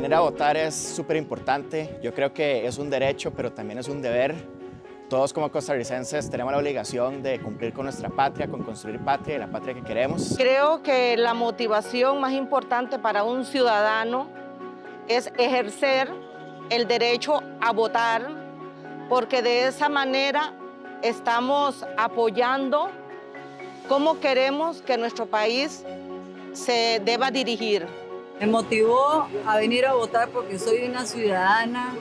Venir a votar es súper importante. Yo creo que es un derecho, pero también es un deber. Todos como costarricenses tenemos la obligación de cumplir con nuestra patria, con construir patria y la patria que queremos. Creo que la motivación más importante para un ciudadano es ejercer el derecho a votar, porque de esa manera estamos apoyando cómo queremos que nuestro país se deba dirigir. Me motivó a venir a votar porque soy una ciudadana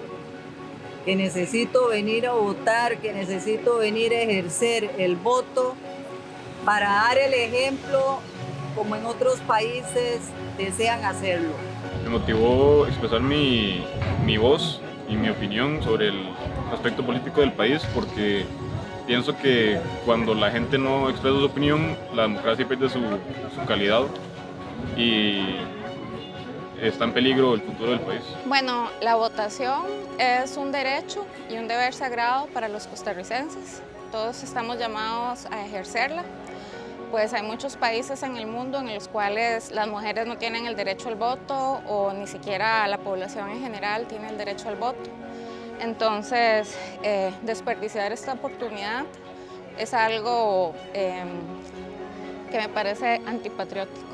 que necesito venir a votar, que necesito venir a ejercer el voto para dar el ejemplo como en otros países desean hacerlo. Me motivó expresar mi voz y mi opinión sobre el aspecto político del país porque pienso que cuando la gente no expresa su opinión, la democracia pierde su calidad y está en peligro el futuro del país. Bueno, la votación es un derecho y un deber sagrado para los costarricenses. Todos estamos llamados a ejercerla. Pues hay muchos países en el mundo en los cuales las mujeres no tienen el derecho al voto o ni siquiera la población en general tiene el derecho al voto. Entonces, desperdiciar esta oportunidad es algo que me parece antipatriótico.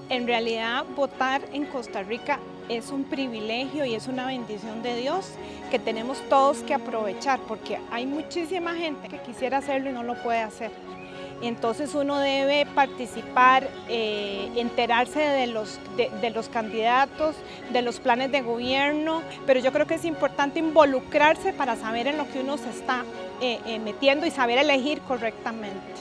En realidad, votar en Costa Rica es un privilegio y es una bendición de Dios que tenemos todos que aprovechar porque hay muchísima gente que quisiera hacerlo y no lo puede hacer. Entonces uno debe participar, enterarse de los candidatos, de los planes de gobierno, pero yo creo que es importante involucrarse para saber en lo que uno se está metiendo y saber elegir correctamente.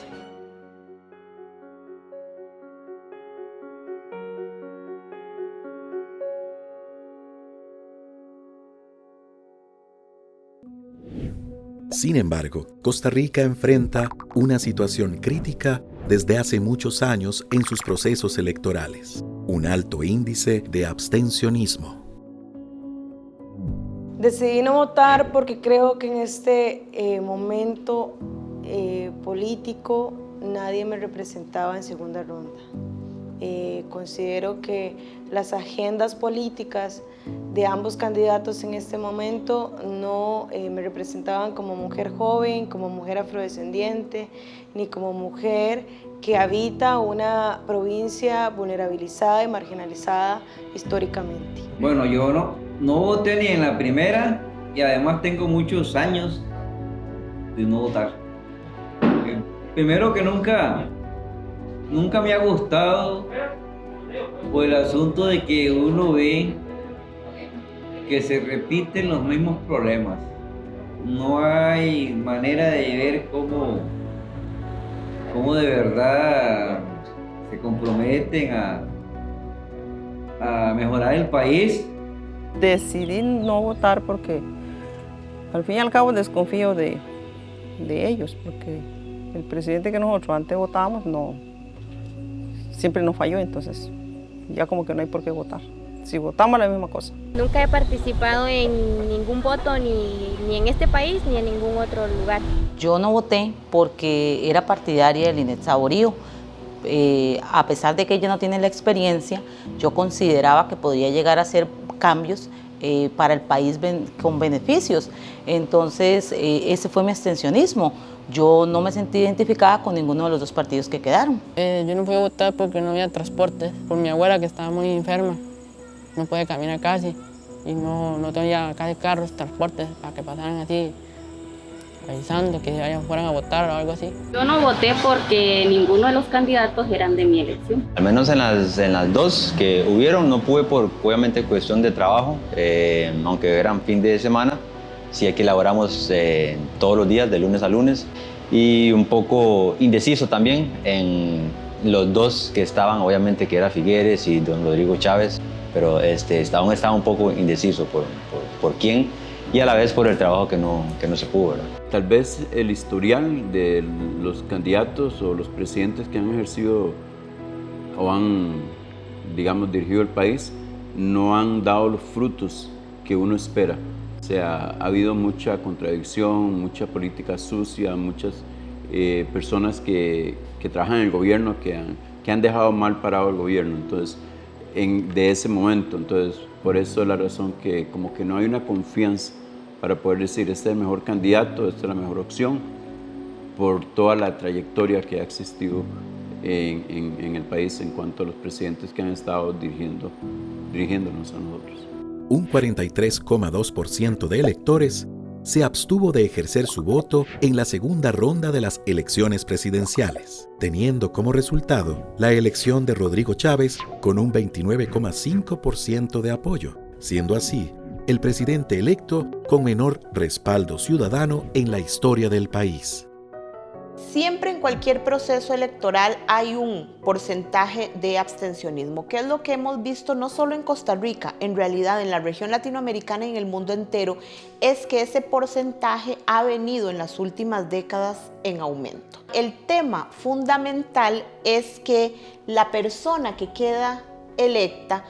Sin embargo, Costa Rica enfrenta una situación crítica desde hace muchos años en sus procesos electorales, un alto índice de abstencionismo. Decidí no votar porque creo que en este momento político nadie me representaba en segunda ronda. Considero que las agendas políticas de ambos candidatos en este momento no me representaban como mujer joven, como mujer afrodescendiente, ni como mujer que habita una provincia vulnerabilizada y marginalizada históricamente. Bueno, yo no voté ni en la primera y además tengo muchos años de no votar. Primero que nunca me ha gustado por el asunto de que uno ve que se repiten los mismos problemas. No hay manera de ver cómo de verdad se comprometen a mejorar el país. Decidí no votar porque al fin y al cabo desconfío de ellos, porque el presidente que nosotros antes votábamos siempre nos falló, entonces ya como que no hay por qué votar. Si votamos la misma cosa. Nunca he participado en ningún voto ni en este país ni en ningún otro lugar. Yo no voté porque era partidaria del Linet Saborío. A pesar de que ella no tiene la experiencia, yo consideraba que podía llegar a hacer cambios para el país con beneficios. Entonces ese fue mi abstencionismo. Yo no me sentí identificada con ninguno de los dos partidos que quedaron. Yo no fui a votar porque no había transporte, por mi abuela que estaba muy enferma. No puede caminar casi y no tenía casi carros, transportes para que pasaran así, avisando que fueran a votar o algo así. Yo no voté porque ninguno de los candidatos eran de mi elección. Al menos en las dos que hubieron, no pude por obviamente cuestión de trabajo, aunque eran fin de semana. Sí, aquí elaboramos todos los días, de lunes a lunes, y un poco indeciso también en los dos que estaban, obviamente que era Figueres y don Rodrigo Chávez, pero aún estaba un poco indeciso por quién y a la vez por el trabajo que no se pudo, ¿verdad? Tal vez el historial de los candidatos o los presidentes que han ejercido o han, digamos, dirigido el país no han dado los frutos que uno espera. O sea, ha habido mucha contradicción, mucha política sucia, muchas personas que trabajan en el gobierno que han dejado mal parado el gobierno. Entonces, de ese momento. Entonces, por eso es la razón que como que no hay una confianza para poder decir, este es el mejor candidato, esta es la mejor opción, por toda la trayectoria que ha existido en el país en cuanto a los presidentes que han estado dirigiéndonos a nosotros. Un 43,2% de electores se abstuvo de ejercer su voto en la segunda ronda de las elecciones presidenciales, teniendo como resultado la elección de Rodrigo Chávez con un 29,5% de apoyo, siendo así el presidente electo con menor respaldo ciudadano en la historia del país. Siempre en cualquier proceso electoral hay un porcentaje de abstencionismo, que es lo que hemos visto no solo en Costa Rica, en realidad en la región latinoamericana y en el mundo entero, es que ese porcentaje ha venido en las últimas décadas en aumento. El tema fundamental es que la persona que queda electa,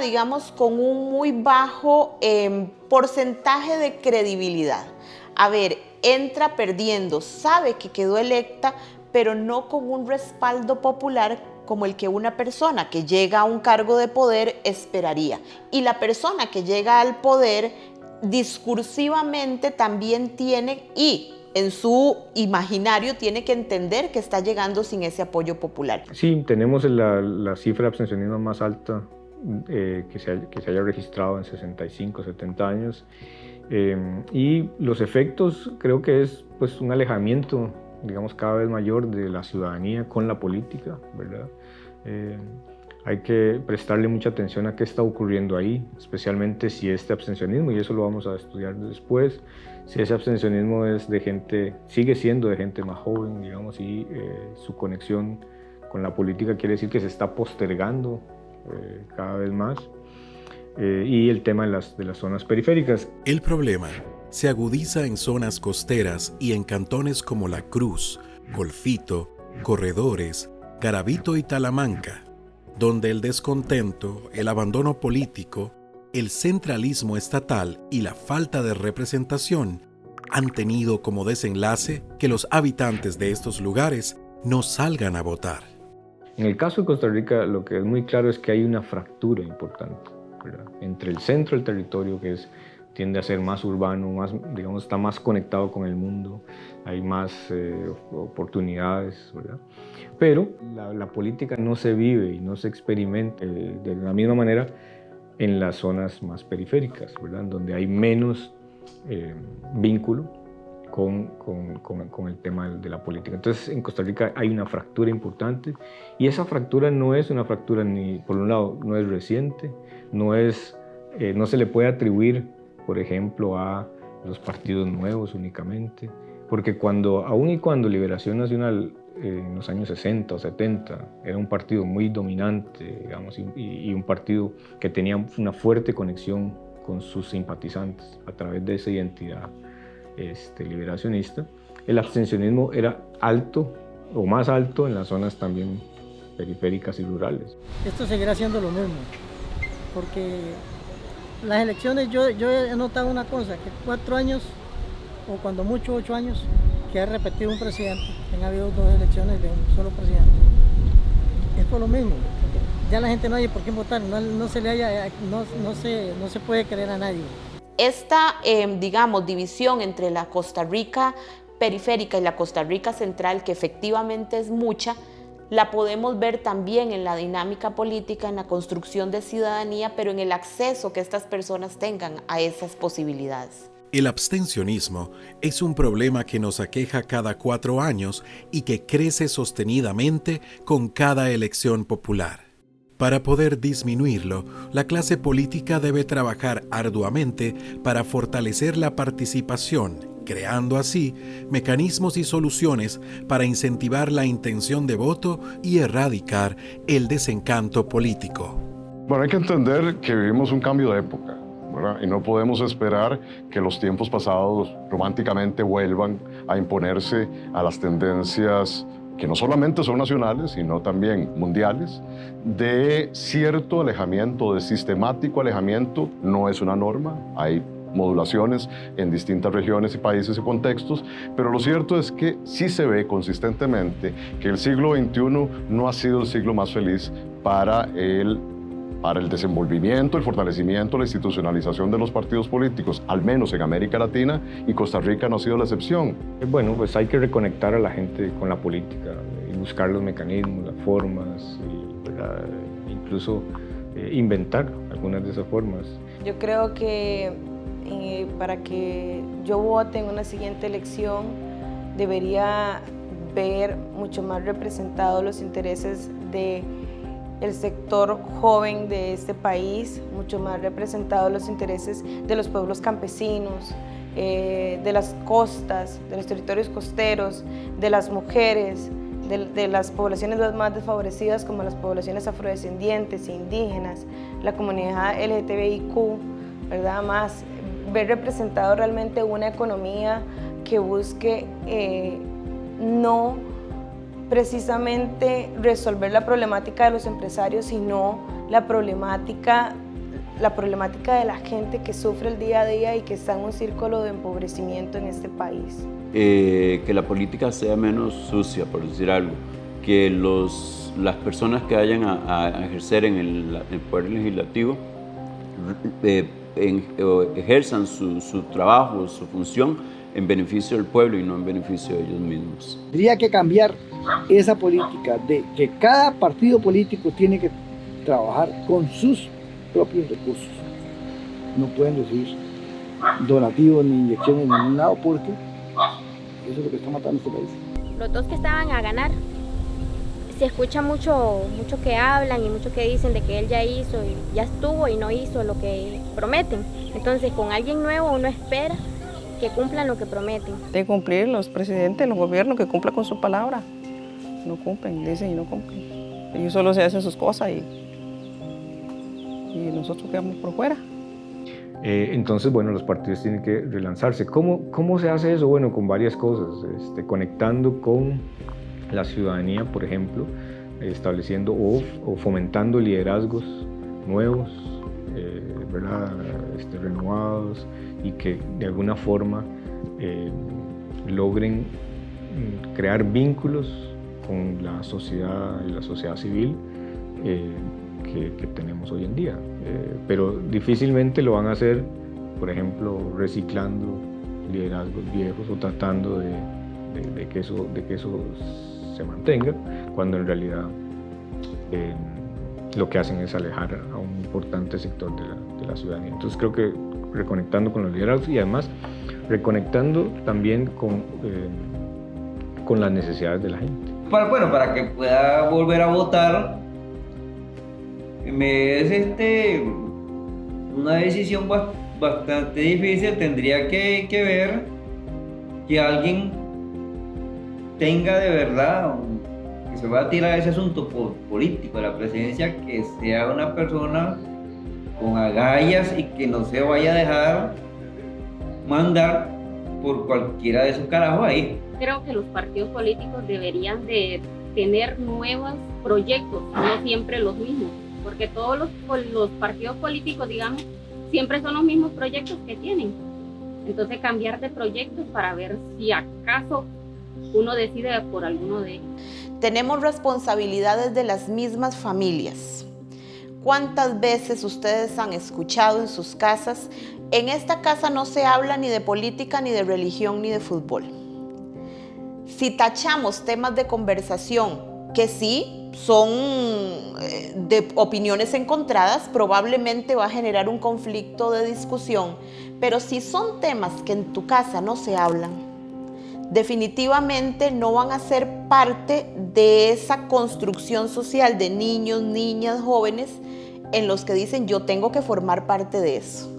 digamos, con un muy bajo porcentaje de credibilidad. A ver, entra perdiendo, sabe que quedó electa, pero no con un respaldo popular como el que una persona que llega a un cargo de poder esperaría. Y la persona que llega al poder discursivamente también tiene, y en su imaginario tiene que entender que está llegando sin ese apoyo popular. Sí, tenemos la cifra de abstencionismo más alta que se haya registrado en 65, 70 años. Y los efectos creo que es pues un alejamiento, digamos, cada vez mayor de la ciudadanía con la política, ¿verdad? Hay que prestarle mucha atención a qué está ocurriendo ahí, especialmente si este abstencionismo, y eso lo vamos a estudiar después, si ese abstencionismo es de gente, sigue siendo de gente más joven, digamos, y su conexión con la política quiere decir que se está postergando cada vez más. Y el tema de las zonas periféricas. El problema se agudiza en zonas costeras y en cantones como La Cruz, Golfito, Corredores, Garavito y Talamanca, donde el descontento, el abandono político, el centralismo estatal y la falta de representación han tenido como desenlace que los habitantes de estos lugares no salgan a votar. En el caso de Costa Rica, lo que es muy claro es que hay una fractura importante, ¿verdad? Entre el centro del territorio, que tiende a ser más urbano, digamos, está más conectado con el mundo, hay más oportunidades, ¿verdad? Pero la política no se vive y no se experimenta de la misma manera en las zonas más periféricas, ¿verdad? Donde hay menos vínculo con el tema de la política. Entonces, en Costa Rica hay una fractura importante, y esa fractura no es una fractura, ni por un lado, no es reciente, no se le puede atribuir, por ejemplo, a los partidos nuevos únicamente, porque aun y cuando Liberación Nacional en los años 60 o 70 era un partido muy dominante, digamos, y un partido que tenía una fuerte conexión con sus simpatizantes a través de esa identidad liberacionista, el abstencionismo era alto o más alto en las zonas también periféricas y rurales. Esto seguirá siendo lo mismo, porque las elecciones, yo he notado una cosa, que 4 años o cuando mucho 8 años que ha repetido un presidente, que ha habido 2 elecciones de un solo presidente, es por lo mismo. Ya la gente no hay por qué votar, no se puede creer a nadie. Esta, digamos, división entre la Costa Rica periférica y la Costa Rica central, que efectivamente es mucha, la podemos ver también en la dinámica política, en la construcción de ciudadanía, pero en el acceso que estas personas tengan a esas posibilidades. El abstencionismo es un problema que nos aqueja cada 4 años y que crece sostenidamente con cada elección popular. Para poder disminuirlo, la clase política debe trabajar arduamente para fortalecer la participación, creando así mecanismos y soluciones para incentivar la intención de voto y erradicar el desencanto político. Bueno, hay que entender que vivimos un cambio de época, ¿verdad? Y no podemos esperar que los tiempos pasados románticamente vuelvan a imponerse a las tendencias que no solamente son nacionales, sino también mundiales, de cierto alejamiento, de sistemático alejamiento. No es una norma, hay modulaciones en distintas regiones y países y contextos, pero lo cierto es que sí se ve consistentemente que el siglo XXI no ha sido el siglo más feliz para el desenvolvimiento, el fortalecimiento, la institucionalización de los partidos políticos, al menos en América Latina, y Costa Rica no ha sido la excepción. Bueno, pues hay que reconectar a la gente con la política y buscar los mecanismos, las formas, y incluso inventar algunas de esas formas. Yo creo que para que yo vote en una siguiente elección debería ver mucho más representados los intereses del sector joven de este país, mucho más representados los intereses de los pueblos campesinos, de las costas, de los territorios costeros, de las mujeres, de las poblaciones más desfavorecidas como las poblaciones afrodescendientes, indígenas, la comunidad LGTBIQ, ¿verdad? Más ver representado realmente una economía que busque no precisamente resolver la problemática de los empresarios, sino la problemática de la gente que sufre el día a día y que está en un círculo de empobrecimiento en este país. Que la política sea menos sucia, por decir algo, que las personas que vayan a ejercer en el poder legislativo ejerzan su trabajo, su función en beneficio del pueblo y no en beneficio de ellos mismos. Tendría que cambiar esa política de que cada partido político tiene que trabajar con sus propios recursos. No pueden recibir donativos ni inyecciones en ningún lado porque eso es lo que está matando este país. Los dos que estaban a ganar, se escucha mucho que hablan y mucho que dicen de que él ya hizo y ya estuvo y no hizo lo que prometen. Entonces con alguien nuevo uno espera que cumplan lo que prometen. De cumplir los presidentes, los gobiernos, que cumplan con su palabra. No cumplen, dicen y no cumplen. Ellos solo se hacen sus cosas y nosotros quedamos por fuera. Entonces, bueno, los partidos tienen que relanzarse. ¿Cómo se hace eso? Bueno, con varias cosas, conectando con la ciudadanía, por ejemplo, estableciendo o fomentando liderazgos nuevos, ¿verdad? Renovados, y que de alguna forma logren crear vínculos con la sociedad y la sociedad civil que tenemos hoy en día. Pero difícilmente lo van a hacer, por ejemplo, reciclando liderazgos viejos o tratando de que eso se mantenga, cuando en realidad lo que hacen es alejar a un importante sector de la ciudadanía. Entonces creo que reconectando con los liderazgos y además reconectando también con las necesidades de la gente. Para que pueda volver a votar, es una decisión bastante difícil. Tendría que ver que alguien tenga de verdad, que se va a tirar ese asunto político de la presidencia, que sea una persona con agallas y que no se vaya a dejar mandar por cualquiera de esos carajos ahí. Creo que los partidos políticos deberían de tener nuevos proyectos, no siempre los mismos, porque todos los partidos políticos, digamos, siempre son los mismos proyectos que tienen. Entonces cambiar de proyectos para ver si acaso uno decide por alguno de ellos. Tenemos responsabilidades de las mismas familias. ¿Cuántas veces ustedes han escuchado en sus casas? En esta casa no se habla ni de política, ni de religión, ni de fútbol. Si tachamos temas de conversación que sí son de opiniones encontradas, probablemente va a generar un conflicto de discusión, pero si son temas que en tu casa no se hablan, definitivamente no van a ser parte de esa construcción social de niños, niñas, jóvenes en los que dicen yo tengo que formar parte de eso.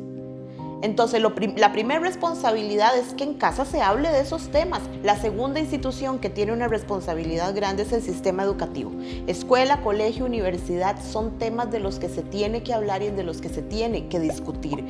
Entonces la primera responsabilidad es que en casa se hable de esos temas. La segunda institución que tiene una responsabilidad grande es el sistema educativo. Escuela, colegio, universidad son temas de los que se tiene que hablar y de los que se tiene que discutir.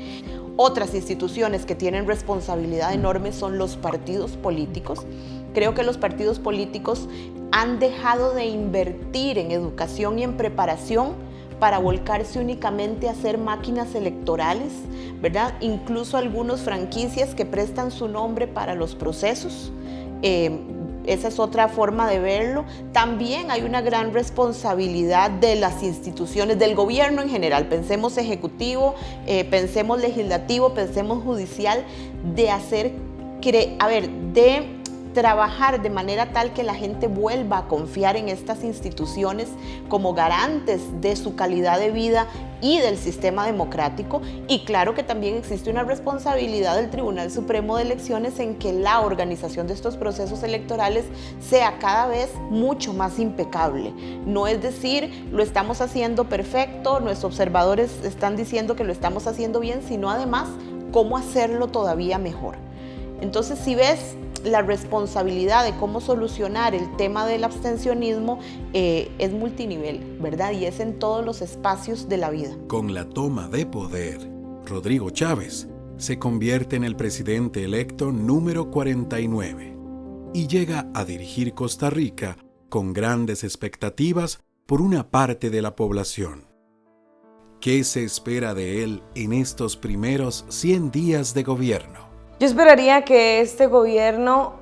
Otras instituciones que tienen responsabilidad enorme son los partidos políticos. Creo que los partidos políticos han dejado de invertir en educación y en preparación para volcarse únicamente a hacer máquinas electorales, ¿verdad? Incluso algunos franquicias que prestan su nombre para los procesos. Esa es otra forma de verlo. También hay una gran responsabilidad de las instituciones, del gobierno en general. Pensemos ejecutivo, pensemos legislativo, pensemos judicial, de trabajar de manera tal que la gente vuelva a confiar en estas instituciones como garantes de su calidad de vida y del sistema democrático. Y claro que también existe una responsabilidad del Tribunal Supremo de Elecciones en que la organización de estos procesos electorales sea cada vez mucho más impecable. No es decir, lo estamos haciendo perfecto, nuestros observadores están diciendo que lo estamos haciendo bien, sino además cómo hacerlo todavía mejor. Entonces, si ves la responsabilidad de cómo solucionar el tema del abstencionismo, es multinivel, ¿verdad? Y es en todos los espacios de la vida. Con la toma de poder, Rodrigo Chávez se convierte en el presidente electo número 49 y llega a dirigir Costa Rica con grandes expectativas por una parte de la población. ¿Qué se espera de él en estos primeros 100 días de gobierno? Yo esperaría que este gobierno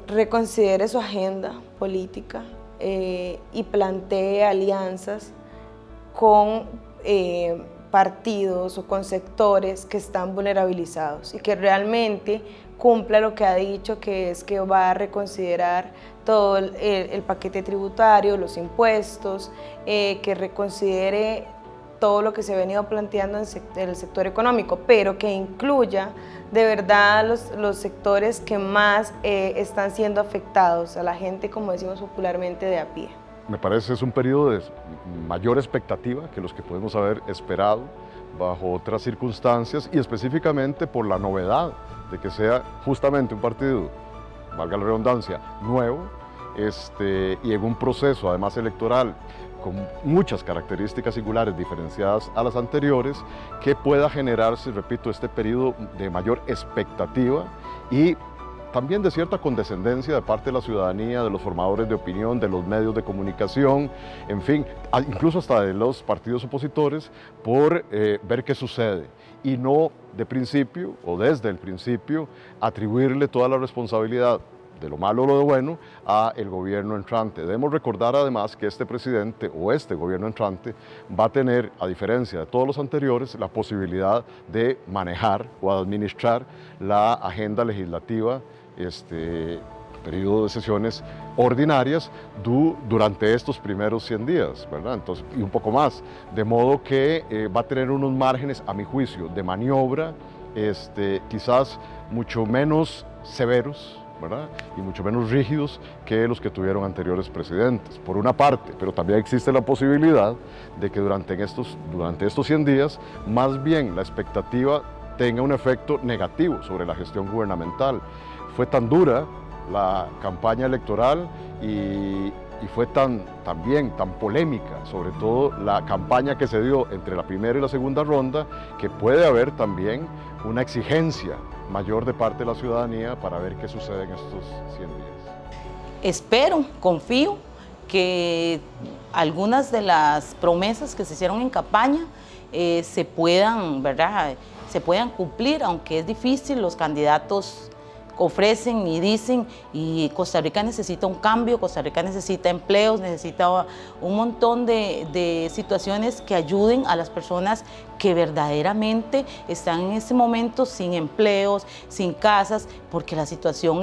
reconsidere su agenda política y plantee alianzas con partidos o con sectores que están vulnerabilizados y que realmente cumpla lo que ha dicho, que es que va a reconsiderar todo el paquete tributario, los impuestos, que reconsidere todo lo que se ha venido planteando en el sector económico, pero que incluya de verdad los sectores que más están siendo afectados, a la gente, como decimos popularmente, de a pie. Me parece que es un periodo de mayor expectativa que los que podemos haber esperado bajo otras circunstancias y específicamente por la novedad de que sea justamente un partido, valga la redundancia, nuevo y en un proceso además electoral con muchas características singulares diferenciadas a las anteriores, que pueda generarse, repito, este periodo de mayor expectativa y también de cierta condescendencia de parte de la ciudadanía, de los formadores de opinión, de los medios de comunicación, en fin, incluso hasta de los partidos opositores, por ver qué sucede y no de principio o desde el principio atribuirle toda la responsabilidad de lo malo o lo de bueno a el gobierno entrante. Debemos recordar además que este presidente o este gobierno entrante va a tener, a diferencia de todos los anteriores, la posibilidad de manejar o administrar la agenda legislativa, periodo de sesiones ordinarias durante estos primeros 100 días, ¿verdad? Entonces, y un poco más, de modo que va a tener unos márgenes, a mi juicio, de maniobra, quizás mucho menos severos, ¿verdad? Y mucho menos rígidos que los que tuvieron anteriores presidentes, por una parte, pero también existe la posibilidad de que durante estos 100 días, más bien la expectativa tenga un efecto negativo sobre la gestión gubernamental. Fue tan dura la campaña electoral y fue también tan polémica, sobre todo la campaña que se dio entre la primera y la segunda ronda, que puede haber también una exigencia mayor de parte de la ciudadanía para ver qué sucede en estos 100 días. Espero, confío que algunas de las promesas que se hicieron en campaña se puedan, ¿verdad?, se puedan cumplir, aunque es difícil. Los candidatos ofrecen y dicen, y Costa Rica necesita un cambio, Costa Rica necesita empleos, necesita un montón de situaciones que ayuden a las personas que verdaderamente están en este momento sin empleos, sin casas, porque la situación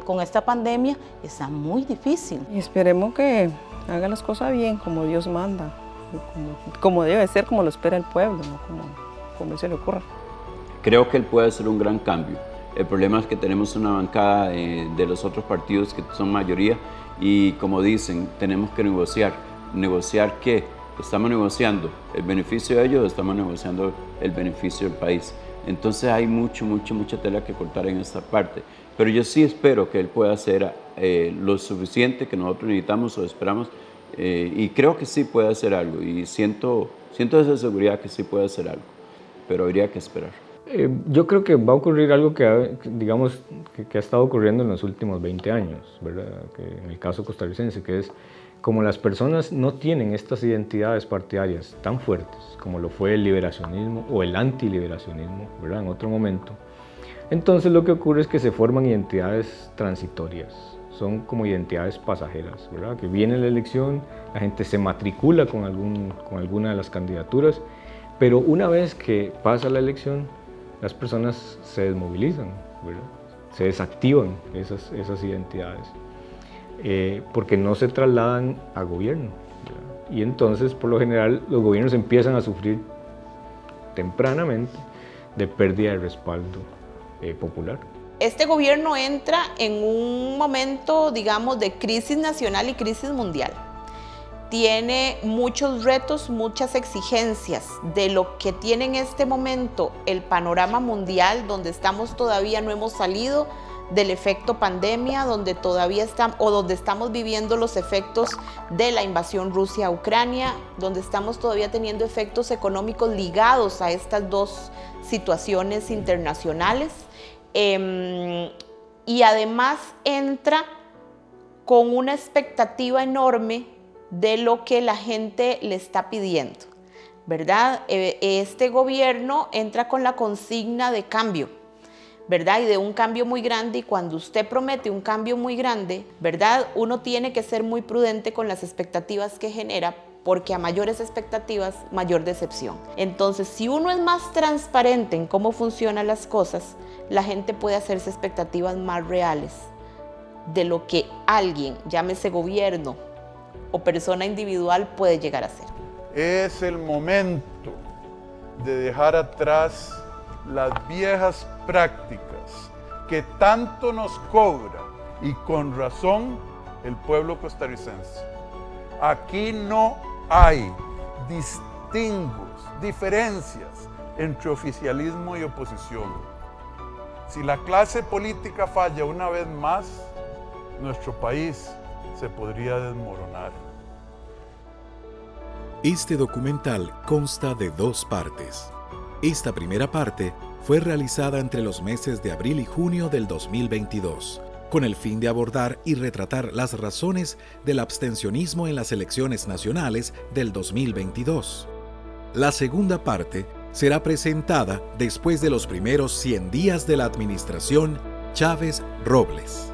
con esta pandemia está muy difícil. Y esperemos que haga las cosas bien, como Dios manda, como debe ser, como lo espera el pueblo, no como se le ocurra. Creo que él puede hacer un gran cambio. El problema es que tenemos una bancada de los otros partidos que son mayoría y, como dicen, tenemos que negociar. ¿Negociar qué? ¿Estamos negociando el beneficio de ellos o estamos negociando el beneficio del país? Entonces hay mucha tela que cortar en esta parte. Pero yo sí espero que él pueda hacer lo suficiente que nosotros necesitamos o esperamos y creo que sí puede hacer algo y siento esa seguridad que sí puede hacer algo, pero habría que esperar. Yo creo que va a ocurrir algo que ha estado ocurriendo en los últimos 20 años, ¿verdad? Que en el caso costarricense, que es como las personas no tienen estas identidades partidarias tan fuertes como lo fue el liberacionismo o el antiliberacionismo, ¿verdad?, en otro momento, entonces lo que ocurre es que se forman identidades transitorias, son como identidades pasajeras, ¿verdad?, que viene la elección, la gente se matricula con alguna de las candidaturas, pero una vez que pasa la elección, las personas se desmovilizan, ¿verdad?, se desactivan esas identidades. Porque no se trasladan a gobierno, ¿verdad? Y entonces por lo general los gobiernos empiezan a sufrir tempranamente de pérdida de respaldo popular. Este gobierno entra en un momento, digamos, de crisis nacional y crisis mundial. Tiene muchos retos, muchas exigencias de lo que tiene en este momento el panorama mundial, donde estamos todavía, no hemos salido del efecto pandemia, donde estamos viviendo los efectos de la invasión Rusia a Ucrania, donde estamos todavía teniendo efectos económicos ligados a estas dos situaciones internacionales, y además entra con una expectativa enorme de lo que la gente le está pidiendo, ¿verdad? Este gobierno entra con la consigna de cambio, ¿verdad? Y de un cambio muy grande, y cuando usted promete un cambio muy grande, ¿verdad?, uno tiene que ser muy prudente con las expectativas que genera, porque a mayores expectativas, mayor decepción. Entonces, si uno es más transparente en cómo funcionan las cosas, la gente puede hacerse expectativas más reales de lo que alguien, llámese gobierno o persona individual, puede llegar a ser. Es el momento de dejar atrás las viejas prácticas que tanto nos cobra, y con razón, el pueblo costarricense. Aquí no hay diferencias entre oficialismo y oposición. Si la clase política falla una vez más, nuestro país se podría desmoronar. Este documental consta de 2 partes. Esta primera parte fue realizada entre los meses de abril y junio del 2022, con el fin de abordar y retratar las razones del abstencionismo en las elecciones nacionales del 2022. La segunda parte será presentada después de los primeros 100 días de la administración Chávez Robles.